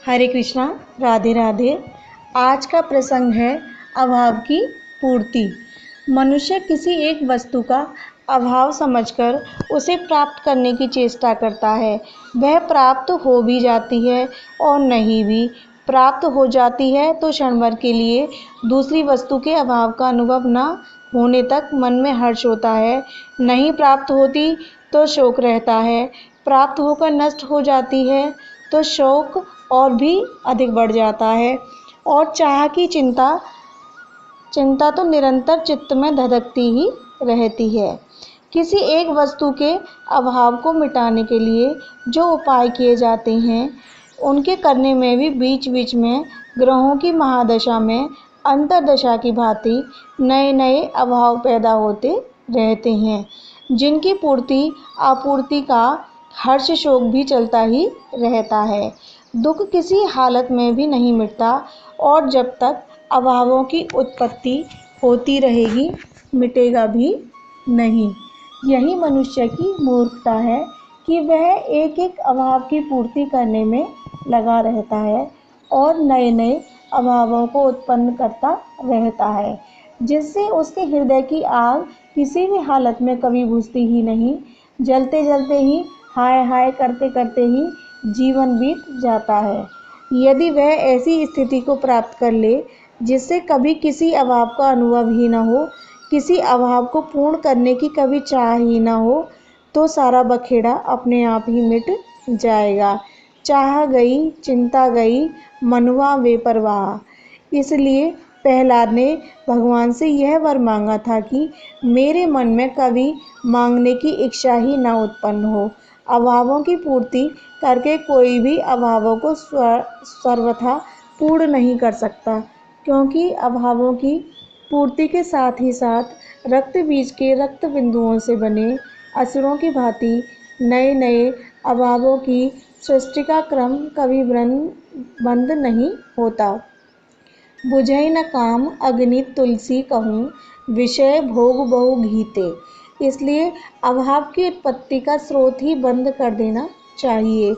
हरे कृष्णा, राधे राधे। आज का प्रसंग है अभाव की पूर्ति। मनुष्य किसी एक वस्तु का अभाव समझकर उसे प्राप्त करने की चेष्टा करता है। वह प्राप्त हो भी जाती है और नहीं भी प्राप्त हो जाती है तो क्षण भर के लिए दूसरी वस्तु के अभाव का अनुभव न होने तक मन में हर्ष होता है। नहीं प्राप्त होती तो शोक रहता है। प्राप्त होकर नष्ट हो जाती है तो शोक और भी अधिक बढ़ जाता है और चाह की चिंता तो निरंतर चित्त में धधकती ही रहती है। किसी एक वस्तु के अभाव को मिटाने के लिए जो उपाय किए जाते हैं उनके करने में भी बीच बीच में ग्रहों की महादशा में अंतर्दशा की भांति नए नए अभाव पैदा होते रहते हैं, जिनकी पूर्ति आपूर्ति का हर्ष शोक भी चलता ही रहता है। दुख किसी हालत में भी नहीं मिटता और जब तक अभावों की उत्पत्ति होती रहेगी मिटेगा भी नहीं। यही मनुष्य की मूर्खता है कि वह एक एक अभाव की पूर्ति करने में लगा रहता है और नए नए अभावों को उत्पन्न करता रहता है, जिससे उसके हृदय की आग किसी भी हालत में कभी बुझती ही नहीं। जलते जलते ही हाय हाय करते करते ही जीवन बीत जाता है। यदि वह ऐसी स्थिति को प्राप्त कर ले जिससे कभी किसी अभाव का अनुभव ही न हो, किसी अभाव को पूर्ण करने की कभी चाह ही न हो, तो सारा बखेड़ा अपने आप ही मिट जाएगा। चाह गई, चिंता गई, मनुआ बेपरवाह। इसलिए प्रहलाद ने भगवान से यह वर मांगा था कि मेरे मन में कभी मांगने की इच्छा ही न उत्पन्न हो। अभावों की पूर्ति करके कोई भी अभावों को सर्वथा पूर्ण नहीं कर सकता, क्योंकि अभावों की पूर्ति के साथ ही साथ रक्त बीज के रक्त बिंदुओं से बने असुरों की भांति नए नए अभावों की सृष्टि का क्रम कभी बंद नहीं होता। बुझै न काम अग्नि तुलसी कहूँ, विषय भोग बहु घीते। इसलिए अभाव की उत्पत्ति का स्रोत ही बंद कर देना चाहिए।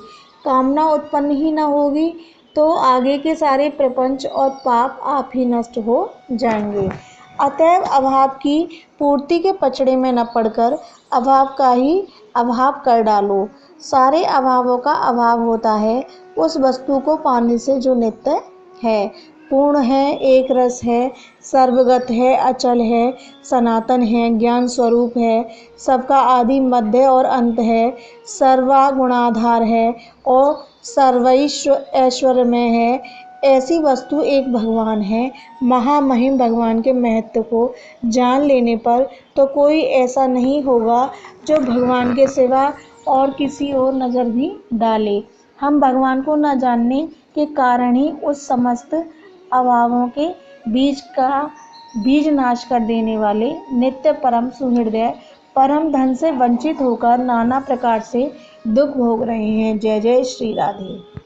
कामना उत्पन्न ही न होगी तो आगे के सारे प्रपंच और पाप आप ही नष्ट हो जाएंगे। अतएव अभाव की पूर्ति के पचड़े में न पड़कर अभाव का ही अभाव कर डालो। सारे अभावों का अभाव होता है उस वस्तु को पाने से जो नित्य है, पूर्ण है, एक रस है, सर्वगत है, अचल है, सनातन है, ज्ञान स्वरूप है, सबका आदि मध्य और अंत है, सर्वगुणाधार है और सर्वैश्वर्यमय है। ऐसी वस्तु एक भगवान है। महामहिम भगवान के महत्व को जान लेने पर तो कोई ऐसा नहीं होगा जो भगवान के सिवा और किसी ओर नज़र भी डाले। हम भगवान को न जानने के कारण ही उस समस्त अभावों के बीज नाश कर देने वाले नित्य परम सुहृदय परम धन से वंचित होकर नाना प्रकार से दुख भोग रहे हैं। जय जय श्री राधे।